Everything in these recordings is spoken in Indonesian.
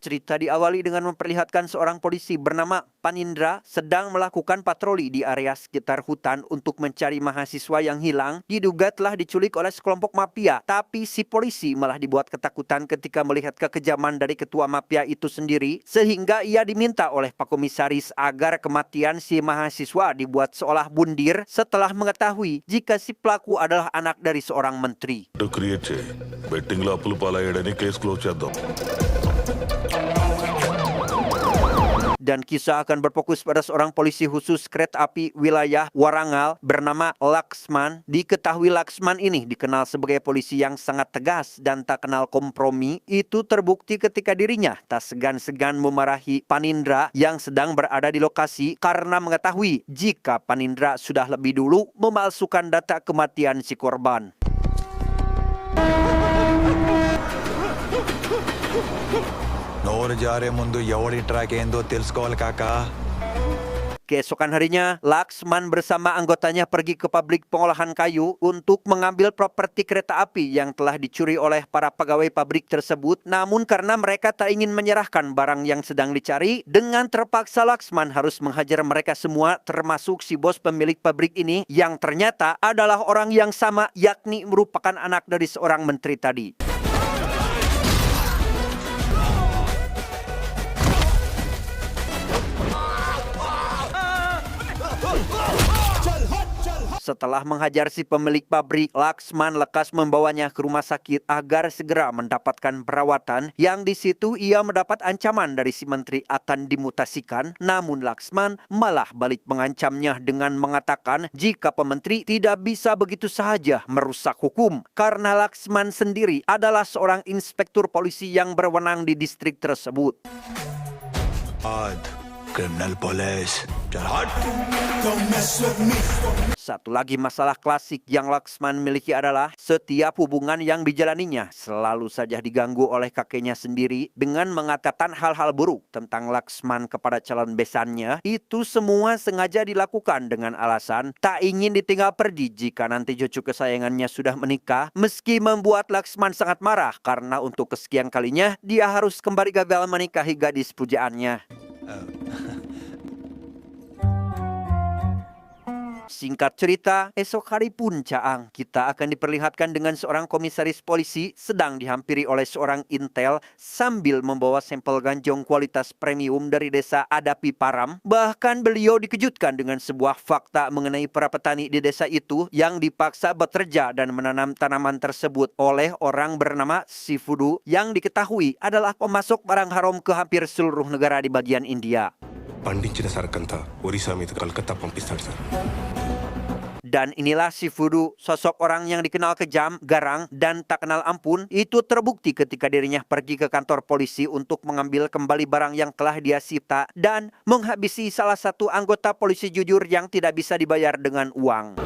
Cerita diawali dengan memperlihatkan seorang polisi bernama Panindra sedang melakukan patroli di area sekitar hutan untuk mencari mahasiswa yang hilang diduga telah diculik oleh sekelompok mafia. Tapi si polisi malah dibuat ketakutan ketika melihat kekejaman dari ketua mafia itu sendiri, sehingga ia diminta oleh Pak Komisaris agar kematian si mahasiswa dibuat seolah bundir setelah mengetahui jika si pelaku adalah anak dari seorang menteri. Dan kisah akan berfokus pada seorang polisi khusus kereta api wilayah Warangal bernama Laksman. Diketahui Laksman ini dikenal sebagai polisi yang sangat tegas dan tak kenal kompromi. Itu terbukti ketika dirinya tak segan-segan memarahi Panindra yang sedang berada di lokasi karena mengetahui jika Panindra sudah lebih dulu memalsukan data kematian si korban. Keesokan harinya, Laksman bersama anggotanya pergi ke pabrik pengolahan kayu untuk mengambil properti kereta api yang telah dicuri oleh para pegawai pabrik tersebut. Namun karena mereka tak ingin menyerahkan barang yang sedang dicari, dengan terpaksa Laksman harus menghajar mereka semua, termasuk si bos pemilik pabrik ini yang ternyata adalah orang yang sama, yakni merupakan anak dari seorang menteri tadi. Setelah menghajar si pemilik pabrik, Laksman lekas membawanya ke rumah sakit agar segera mendapatkan perawatan, yang di situ ia mendapat ancaman dari si menteri akan dimutasikan. Namun Laksman malah balik mengancamnya dengan mengatakan jika pementeri tidak bisa begitu saja merusak hukum, karena Laksman sendiri adalah seorang inspektur polisi yang berwenang di distrik tersebut. Criminal police. Satu lagi masalah klasik yang Laksman miliki adalah setiap hubungan yang dijalaninya selalu saja diganggu oleh kakeknya sendiri dengan mengatakan hal-hal buruk tentang Laksman kepada calon besannya. Itu semua sengaja dilakukan dengan alasan tak ingin ditinggal pergi jika nanti cucu kesayangannya sudah menikah, meski membuat Laksman sangat marah karena untuk kesekian kalinya dia harus kembali gagal menikahi gadis pujaannya. Singkat cerita, esok hari pun Caang, kita akan diperlihatkan dengan seorang komisaris polisi sedang dihampiri oleh seorang intel sambil membawa sampel ganjong kualitas premium dari desa Adapi Param. Bahkan beliau dikejutkan dengan sebuah fakta mengenai para petani di desa itu yang dipaksa bekerja dan menanam tanaman tersebut oleh orang bernama Sifudu yang diketahui adalah pemasok barang haram ke hampir seluruh negara di bagian India. పండించిన సరుకంతా ఒరిస్సా మీద కలకత్తా పంపిస్తాడు sir. Dan inilah Sifudu, sosok orang yang dikenal kejam, garang, dan tak kenal ampun. Itu terbukti ketika dirinya pergi ke kantor polisi untuk mengambil kembali barang yang telah dia sita dan menghabisi salah satu anggota polisi jujur yang tidak bisa dibayar dengan uang.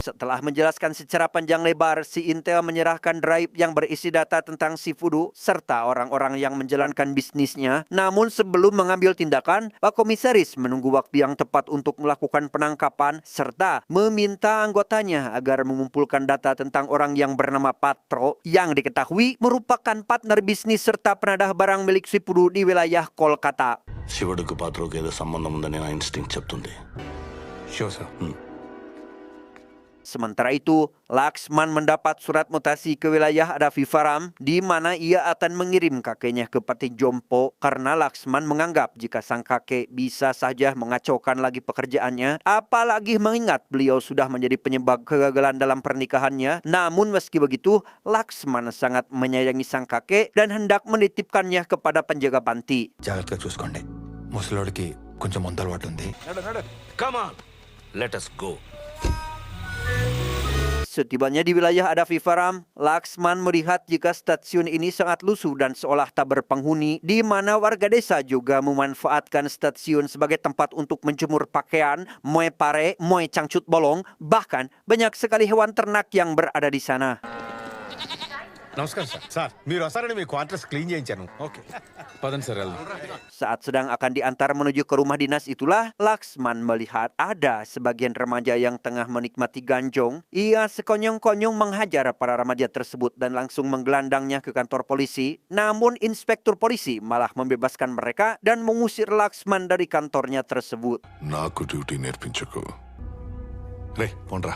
Setelah menjelaskan secara panjang lebar, si intel menyerahkan drive yang berisi data tentang Sifudu serta orang-orang yang menjalankan bisnisnya. Namun sebelum mengambil tindakan, Pak Komisaris menunggu waktu yang tepat untuk melakukan penangkapan serta meminta anggotanya agar mengumpulkan data tentang orang yang bernama Patro yang diketahui merupakan partner bisnis serta penadah barang milik Sifudu di wilayah Kolkata. శివుడికి పాత్రకి ఏదో సంబంధం ఉందని నా ఇన్స్టింక్ట్ చెప్తుంది. Sure, sir. Sementara itu, Laksman mendapat surat mutasi ke wilayah Adapi Param di mana ia akan mengirim kakeknya ke Pati Jompo karena Laksman menganggap jika sang kakek bisa saja mengacaukan lagi pekerjaannya, apalagi mengingat beliau sudah menjadi penyebab kegagalan dalam pernikahannya. Namun meski begitu, Laksman sangat menyayangi sang kakek dan hendak menitipkannya kepada penjaga panti. జాగ్రత్తగా చూసుకోండి. ముసలోడికి కొంచెం ముందలవాటు ఉంది. Come on, let us go. Setibanya di wilayah Adapi Param, Laksman melihat jika stasiun ini sangat lusuh dan seolah tak berpenghuni, di mana warga desa juga memanfaatkan stasiun sebagai tempat untuk menjemur pakaian, moe pare, moe cangcut bolong, bahkan banyak sekali hewan ternak yang berada di sana. నమస్కారం sir sir మీరు వస్తారని మీ quarters clean చేయించాను ఓకే పదండి సార్ వెళ్దాం Saat sedang akan diantar menuju ke rumah dinas itulah Laksman melihat ada sebagian remaja yang tengah menikmati ganjong. Ia sekonyong-konyong menghajar para remaja tersebut dan langsung menggelandangnya ke kantor polisi. Namun inspektur polisi malah membebaskan mereka dan mengusir Laksman dari kantornya tersebut. నాకు డ్యూటీ నేర్పించకు రే పోండ్రా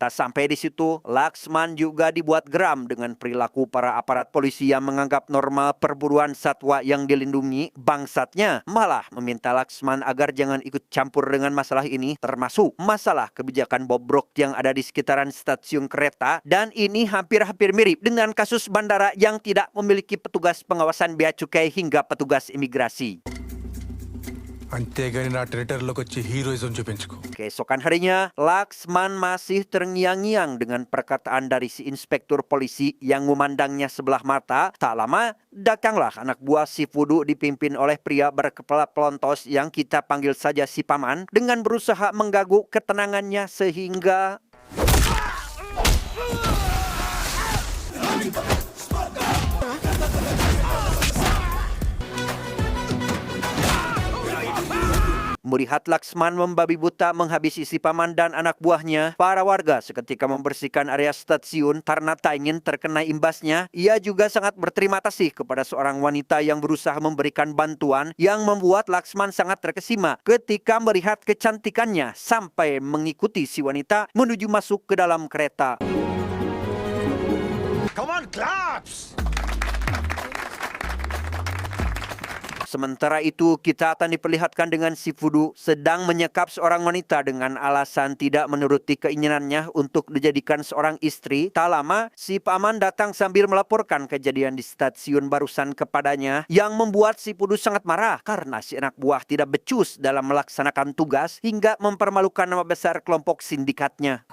Tak sampai di situ, Laksman juga dibuat geram dengan perilaku para aparat polisi yang menganggap normal perburuan satwa yang dilindungi. Bangsatnya malah meminta Laksman agar jangan ikut campur dengan masalah ini, termasuk masalah kebijakan bobrok yang ada di sekitaran stasiun kereta. Dan ini hampir-hampir mirip dengan kasus bandara yang tidak memiliki petugas pengawasan bea cukai hingga petugas imigrasi. అంతేగాని నా టెరిటరీలోకి వచ్చి హీరోయిజం చూపించుకో Keesokan harinya, Laksman masih terngiang-ngiang dengan perkataan dari si inspektur polisi yang memandangnya sebelah mata. Tak lama, datanglah anak buah si Fudu dipimpin oleh pria berkepala pelontos yang kita panggil saja si Paman dengan berusaha mengganggu ketenangannya sehingga... Melihat Laksman membabi buta menghabisi si Paman dan anak buahnya, para warga seketika membersihkan area stasiun karena tak ingin terkena imbasnya. Ia juga sangat berterima kasih kepada seorang wanita yang berusaha memberikan bantuan yang membuat Laksman sangat terkesima ketika melihat kecantikannya sampai mengikuti si wanita menuju masuk ke dalam kereta. Come on, claps! Sementara itu, kita akan diperlihatkan dengan si Fudu sedang menyekap seorang wanita dengan alasan tidak menuruti keinginannya untuk dijadikan seorang istri. Tak lama, si Paman datang sambil melaporkan kejadian di stasiun barusan kepadanya yang membuat si Fudu sangat marah karena si anak buah tidak becus dalam melaksanakan tugas hingga mempermalukan nama besar kelompok sindikatnya.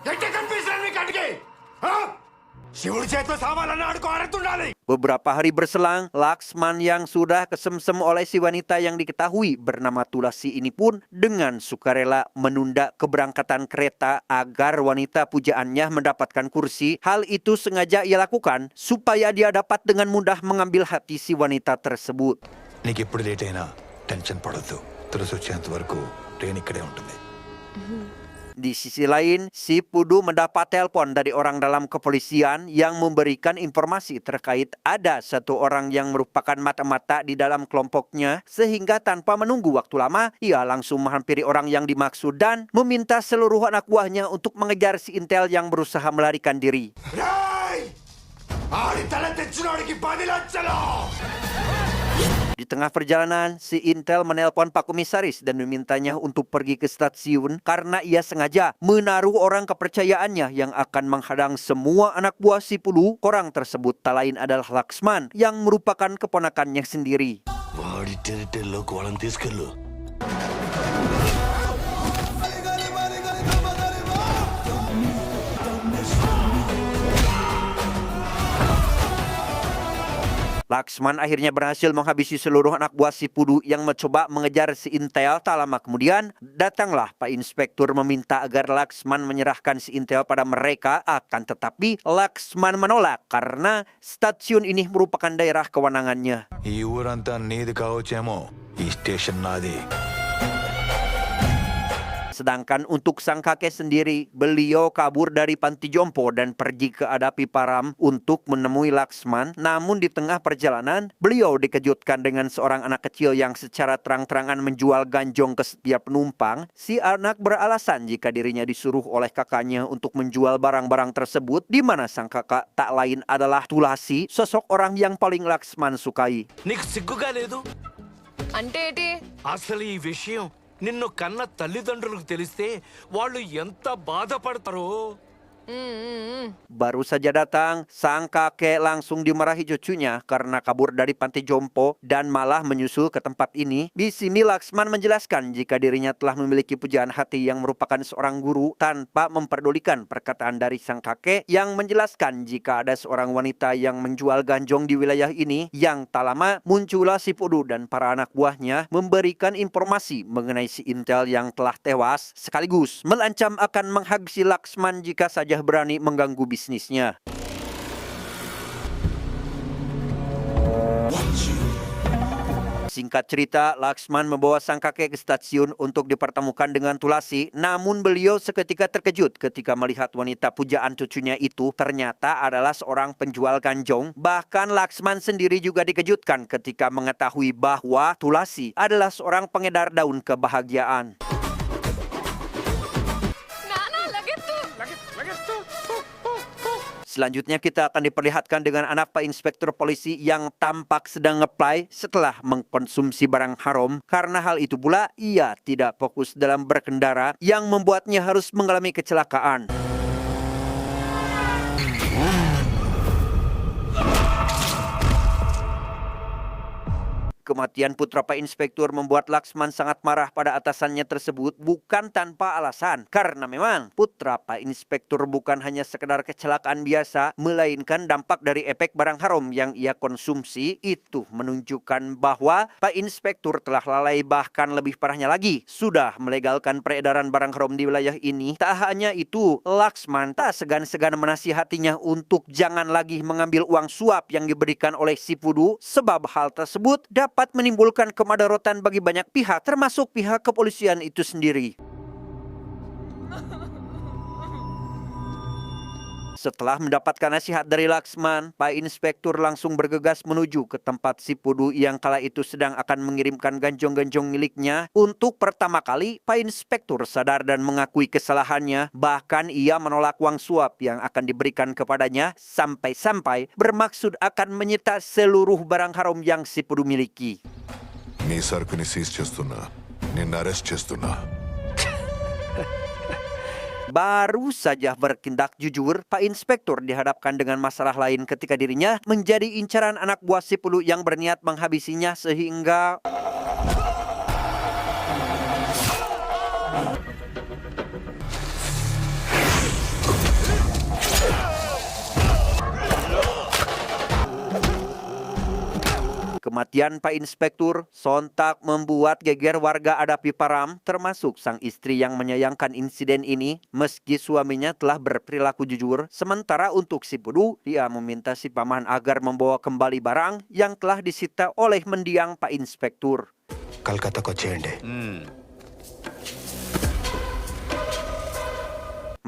శివుడి చేతిలో సామాలన్న ఆడుకో ఆడుతుండాలి Beberapa hari berselang, Laksman yang sudah kesemsem oleh si wanita yang diketahui bernama Tulasi ini pun dengan sukarela menunda keberangkatan kereta agar wanita pujaannya mendapatkan kursi. Hal itu sengaja ia lakukan supaya dia dapat dengan mudah mengambil hati si wanita tersebut. నీకు ఎప్పుడు లేట్ అయినా టెన్షన్ పడద్దు తులసి వచ్చేంత వరకు ట్రైన్ ఇక్కడే ఉంటుంది Di sisi lain, si Pudu mendapat telepon dari orang dalam kepolisian yang memberikan informasi terkait ada satu orang yang merupakan mata-mata di dalam kelompoknya, sehingga tanpa menunggu waktu lama, ia langsung menghampiri orang yang dimaksud dan meminta seluruh anak buahnya untuk mengejar si Intel yang berusaha melarikan diri. Di tengah perjalanan, si Intel menelpon Pak Komisaris dan memintanya untuk pergi ke stasiun karena ia sengaja menaruh orang kepercayaannya yang akan menghadang semua anak buah si Pudu. Orang tersebut tak lain adalah Laksman yang merupakan keponakannya sendiri. వాడి టెరిటరీలోకి వాళ్ళని తీసుకెళ్ళు Laksman akhirnya berhasil menghabisi seluruh anak buah si Pudu yang mencoba mengejar si Intel. Tak lama kemudian, datanglah Pak Inspektur meminta agar Laksman menyerahkan si Intel pada mereka. Akan tetapi, Laksman menolak karena stasiun ini merupakan daerah kewenangannya. ఈ ఊరంతా నీది కావచ్చేమో ఈ స్టేషన్ నాది Sedangkan untuk sang kakek sendiri, beliau kabur dari panti jompo dan pergi ke Adapi Param untuk menemui Laksman. Namun di tengah perjalanan, beliau dikejutkan dengan seorang anak kecil yang secara terang-terangan menjual ganjong ke setiap penumpang. Si anak beralasan jika dirinya disuruh oleh kakaknya untuk menjual barang-barang tersebut, di mana sang kakak tak lain adalah Tulasi, sosok orang yang paling Laksman sukai. నీకు సిగ్గుగా లేదు అంటే ఏంటి? అసలు ఈ విషయం నిన్ను కన్న తల్లిదండ్రులకు తెలిస్తే వాళ్ళు ఎంత బాధపడతారో. Baru saja datang, sang kakek langsung dimarahi cucunya karena kabur dari panti jompo dan malah menyusul ke tempat ini. Di sini Laksman menjelaskan jika dirinya telah memiliki pujaan hati yang merupakan seorang guru tanpa memperdulikan perkataan dari sang kakek yang menjelaskan jika ada seorang wanita yang menjual ganjong di wilayah ini. Yang tak lama muncullah si Pudu dan para anak buahnya memberikan informasi mengenai si Intel yang telah tewas sekaligus mengancam akan menghabisi Laksman jika saja berani mengganggu bisnisnya. Singkat cerita, Laksman membawa sang kakek ke stasiun untuk dipertemukan dengan Tulasi, namun beliau seketika terkejut ketika melihat wanita pujaan cucunya itu ternyata adalah seorang penjual ganjong. Bahkan Laksman sendiri juga dikejutkan ketika mengetahui bahwa Tulasi adalah seorang pengedar daun kebahagiaan. Selanjutnya kita akan diperlihatkan dengan anak Pak Inspektur Polisi yang tampak sedang ngeplay setelah mengkonsumsi barang haram. Karena hal itu pula ia tidak fokus dalam berkendara yang membuatnya harus mengalami kecelakaan. Kematian putra Pak Inspektur membuat Laksman sangat marah pada atasannya tersebut bukan tanpa alasan. Karena memang putra Pak Inspektur bukan hanya sekedar kecelakaan biasa, melainkan dampak dari efek barang haram yang ia konsumsi itu menunjukkan bahwa Pak Inspektur telah lalai, bahkan lebih parahnya lagi, sudah melegalkan peredaran barang haram di wilayah ini. Tak hanya itu, Laksman tak segan-segan menasihatinya untuk jangan lagi mengambil uang suap yang diberikan oleh si Pudu, sebab hal tersebut dapat menimbulkan kemadaratan bagi banyak pihak, termasuk pihak kepolisian itu sendiri. Setelah mendapatkan nasihat dari Laksman, Pak Inspektur langsung bergegas menuju ke tempat si Pudu yang kala itu sedang akan mengirimkan ganjong-ganjong miliknya. Untuk pertama kali, Pak Inspektur sadar dan mengakui kesalahannya. Bahkan ia menolak uang suap yang akan diberikan kepadanya, sampai-sampai bermaksud akan menyita seluruh barang haram yang si Pudu miliki. నీ సరుకుని సీజ్ చేస్తున్నా నిన్ను అరెస్ట్ చేస్తున్నా Baru saja bertindak jujur, Pak Inspektur dihadapkan dengan masalah lain ketika dirinya menjadi incaran anak buah si Pudu yang berniat menghabisinya sehingga kematian Pak Inspektur sontak membuat geger warga Adapi Param, termasuk sang istri yang menyayangkan insiden ini meski suaminya telah berperilaku jujur. Sementara untuk si Pudu, ia meminta si paman agar membawa kembali barang yang telah disita oleh mendiang Pak Inspektur. కలకత్తాకు వచ్చేయండి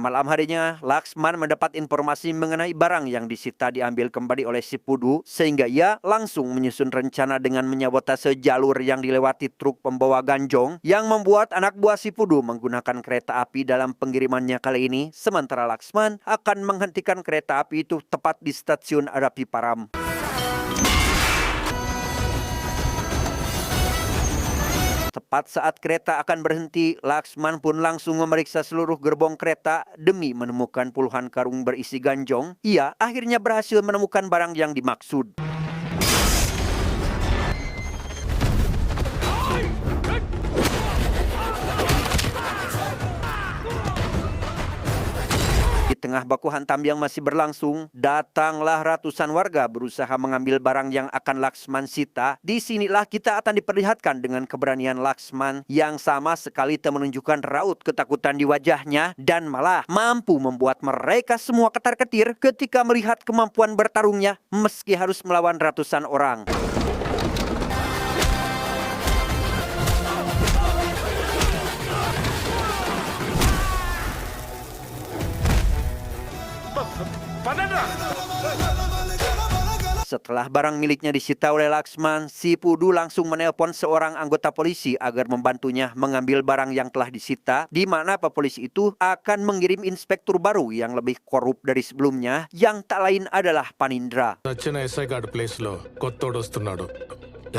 Malam harinya, Laksman mendapat informasi mengenai barang yang disita diambil kembali oleh si Pudu, sehingga ia langsung menyusun rencana dengan menyabotase jalur yang dilewati truk pembawa ganjong, yang membuat anak buah si Pudu menggunakan kereta api dalam pengirimannya kali ini, sementara Laksman akan menghentikan kereta api itu tepat di stasiun Adapi Param. Tepat saat kereta akan berhenti, Laksman pun langsung memeriksa seluruh gerbong kereta demi menemukan puluhan karung berisi ganjong. Ia akhirnya berhasil menemukan barang yang dimaksud. Di tengah baku hantam yang masih berlangsung, datanglah ratusan warga berusaha mengambil barang yang akan Laksman sita. Disinilah kita akan diperlihatkan dengan keberanian Laksman yang sama sekali tak menunjukkan raut ketakutan di wajahnya dan malah mampu membuat mereka semua ketar-ketir ketika melihat kemampuan bertarungnya meski harus melawan ratusan orang. Setelah barang miliknya disita oleh Laksman, si Pudu langsung menelpon seorang anggota polisi agar membantunya mengambil barang yang telah disita, di mana Pak polisi itu akan mengirim inspektur baru yang lebih korup dari sebelumnya, yang tak lain adalah Panindra. నచ్చిన SI gourd place లో కొత్తోడు వస్తున్నాడు.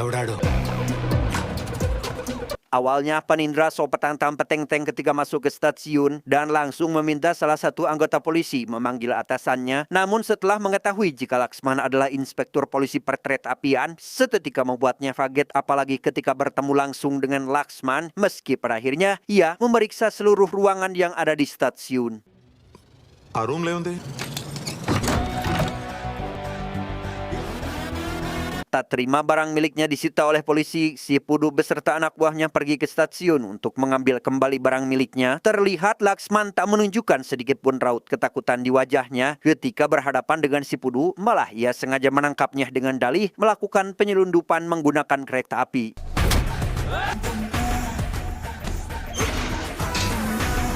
ఎవడాడు Awalnya Panindra sopetan peteng-teng ketika masuk ke stasiun dan langsung meminta salah satu anggota polisi memanggil atasannya. Namun setelah mengetahui jika Laksman adalah inspektur polisi perkereta apian, seketika membuatnya kaget apalagi ketika bertemu langsung dengan Laksman, meski pada akhirnya ia memeriksa seluruh ruangan yang ada di stasiun. ఆ రూమ్ లేవుంది Tak terima barang miliknya disita oleh polisi, si Pudu beserta anak buahnya pergi ke stasiun untuk mengambil kembali barang miliknya. Terlihat Laksman tak menunjukkan sedikit pun raut ketakutan di wajahnya ketika berhadapan dengan si Pudu, malah ia sengaja menangkapnya dengan dalih melakukan penyelundupan menggunakan kereta api.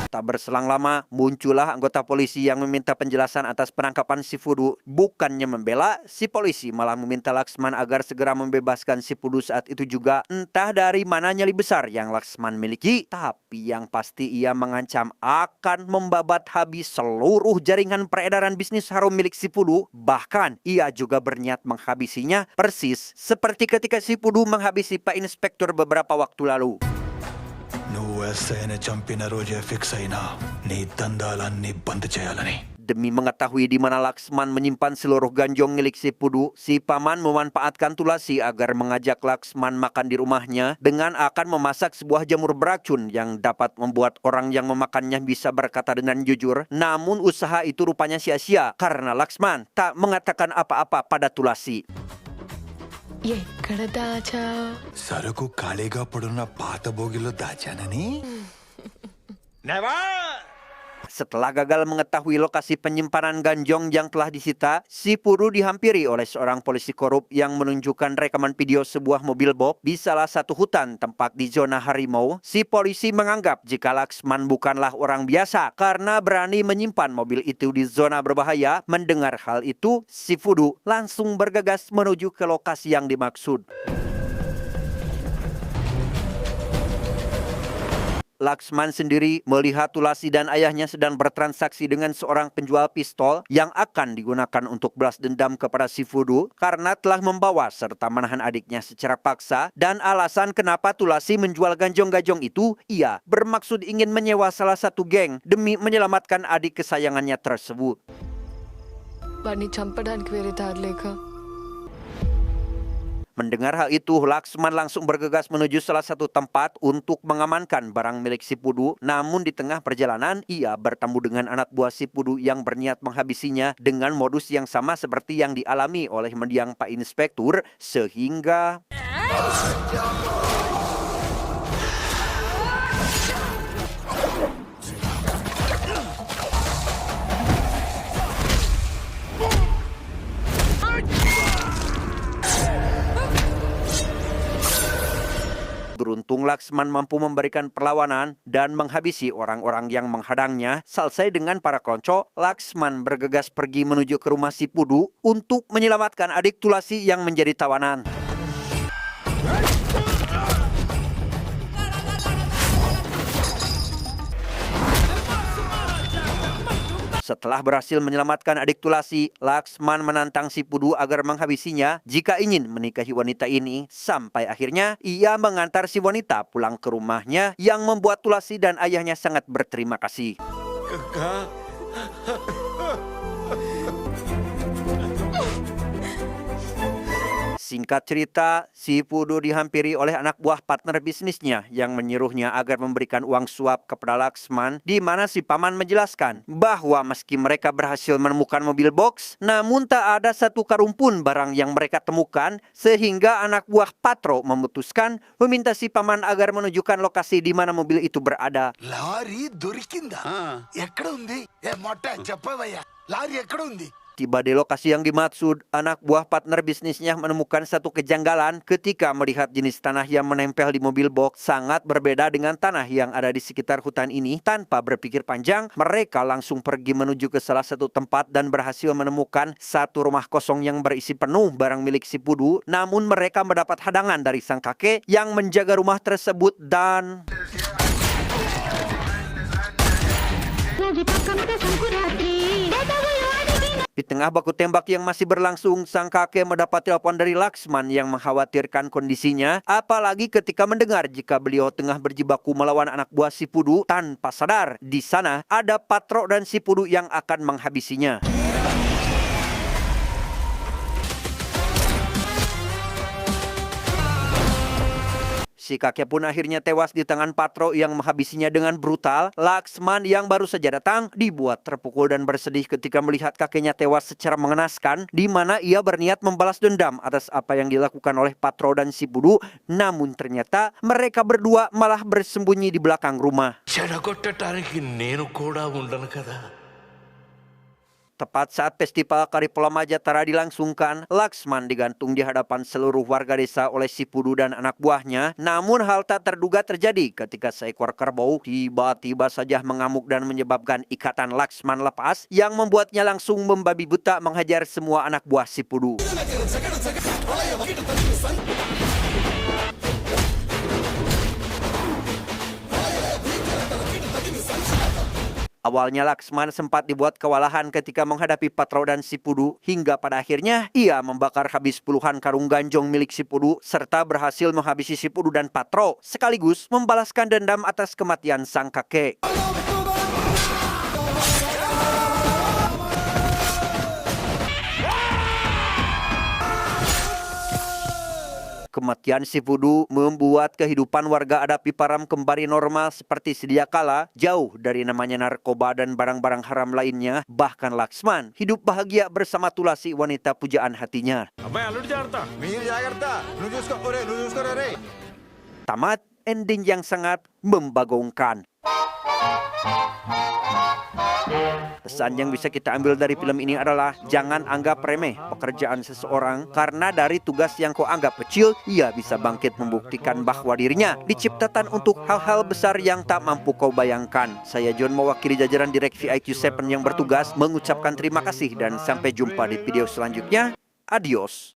Tak berselang lama, muncullah anggota polisi yang meminta penjelasan atas penangkapan si Pudu. Bukannya membela, si polisi malah meminta Laksman agar segera membebaskan si Pudu saat itu juga. Entah dari mana nyali besar yang Laksman miliki, tapi yang pasti ia mengancam akan membabat habis seluruh jaringan peredaran bisnis haram milik si Pudu. Bahkan, ia juga berniat menghabisinya persis seperti ketika si Pudu menghabisi Pak Inspektur beberapa waktu lalu. నువ్వు ఎస్ఐని చంపిన రోజే ఫిక్స్ అయినా నీ దందాలన్నీ బంద్ చేయాలని. Demi mengetahui di mana Laksman menyimpan seluruh ganjong milik si Pudu, si paman memanfaatkan Tulasi agar mengajak Laksman makan di rumahnya dengan akan memasak sebuah jamur beracun yang dapat membuat orang yang memakannya bisa berkata dengan jujur. Namun usaha itu rupanya sia-sia karena Laksman tak mengatakan apa-apa pada Tulasi. ఎక్కడ దాచా సరుకు ఖాళీగా పడున్న పాత బోగిలో దాచానని. Setelah gagal mengetahui lokasi penyimpanan ganjong yang telah disita, si Pudu dihampiri oleh seorang polisi korup yang menunjukkan rekaman video sebuah mobil box di salah satu hutan tempat di zona harimau. Si polisi menganggap jika Laksman bukanlah orang biasa karena berani menyimpan mobil itu di zona berbahaya. Mendengar hal itu, si Pudu langsung bergegas menuju ke lokasi yang dimaksud. Laksman sendiri melihat Tulasi dan ayahnya sedang bertransaksi dengan seorang penjual pistol yang akan digunakan untuk balas dendam kepada si Pudu karena telah membawa serta menahan adiknya secara paksa, dan alasan kenapa Tulasi menjual ganjong-ganjong itu, ia bermaksud ingin menyewa salah satu geng demi menyelamatkan adik kesayangannya tersebut. వాడిని చంపడానికి వేరే దారి లేక Mendengar hal itu, Laksman langsung bergegas menuju salah satu tempat untuk mengamankan barang milik si Pudu. Namun di tengah perjalanan, ia bertemu dengan anak buah si Pudu yang berniat menghabisinya dengan modus yang sama seperti yang dialami oleh mendiang Pak Inspektur, sehingga beruntung Laksman mampu memberikan perlawanan dan menghabisi orang-orang yang menghadangnya. Selesai dengan para konco, Laksman bergegas pergi menuju ke rumah si Pudu untuk menyelamatkan adik Tulasi yang menjadi tawanan. Setelah berhasil menyelamatkan adik Tulasi, Laksman menantang si Pudu agar menghabisinya jika ingin menikahi wanita ini. Sampai akhirnya ia mengantar si wanita pulang ke rumahnya yang membuat Tulasi dan ayahnya sangat berterima kasih. Singkat cerita, si Pudu dihampiri oleh anak buah partner bisnisnya yang menyuruhnya agar memberikan uang suap kepada Laksman, di mana si paman menjelaskan bahwa meski mereka berhasil menemukan mobil box, namun tak ada satu karung pun barang yang mereka temukan, sehingga anak buah Patro memutuskan meminta si paman agar menunjukkan lokasi di mana mobil itu berada. Lorry దొరికిందా ఎక్కడ ఉంది ఏ మొట్ట చెప్పవయ్యా లారీ ఎక్కడ ఉంది Tiba di lokasi yang dimaksud, anak buah partner bisnisnya menemukan satu kejanggalan ketika melihat jenis tanah yang menempel di mobil box sangat berbeda dengan tanah yang ada di sekitar hutan ini. Tanpa berpikir panjang, mereka langsung pergi menuju ke salah satu tempat dan berhasil menemukan satu rumah kosong yang berisi penuh barang milik si Pudu. Namun mereka mendapat hadangan dari sang kakek yang menjaga rumah tersebut dan di tengah baku tembak yang masih berlangsung, sang kakek mendapat telepon dari Laksman yang mengkhawatirkan kondisinya, apalagi ketika mendengar jika beliau tengah berjibaku melawan anak buah si Pudu. Tanpa sadar, di sana ada Patro dan si Pudu yang akan menghabisinya. Si kakek pun akhirnya tewas di tangan Patro yang menghabisinya dengan brutal. Laksman yang baru saja datang dibuat terpukul dan bersedih ketika melihat kakeknya tewas secara mengenaskan, di mana ia berniat membalas dendam atas apa yang dilakukan oleh Patro dan si Pudu. Namun ternyata mereka berdua malah bersembunyi di belakang rumah. చెడగొట్టడానికి నేను కూడా ఉండను కదా. Tepat saat festival Karipola Majatara dilangsungkan, Laksman digantung di hadapan seluruh warga desa oleh si Pudu dan anak buahnya. Namun hal tak terduga terjadi ketika seekor kerbau tiba-tiba saja mengamuk dan menyebabkan ikatan Laksman lepas yang membuatnya langsung membabi buta menghajar semua anak buah si Pudu. Awalnya Laksman sempat dibuat kewalahan ketika menghadapi Patro dan si Pudu, hingga pada akhirnya ia membakar habis puluhan karung ganjong milik si Pudu serta berhasil menghabisi si Pudu dan Patro, sekaligus membalaskan dendam atas kematian sang kakek. Kematian si Pudu membuat kehidupan warga adat Piparam kembali normal seperti sedia kala, jauh dari namanya narkoba dan barang-barang haram lainnya. Bahkan Laksman hidup bahagia bersama Tulasi, wanita pujaan hatinya. Tamat ending yang sangat membagongkan. Pesan yang bisa kita ambil dari film ini adalah jangan anggap remeh pekerjaan seseorang, karena dari tugas yang kau anggap kecil, ia bisa bangkit membuktikan bahwa dirinya diciptakan untuk hal-hal besar yang tak mampu kau bayangkan. Saya John, mewakili jajaran Direksi IQ7 yang bertugas, mengucapkan terima kasih dan sampai jumpa di video selanjutnya. Adios.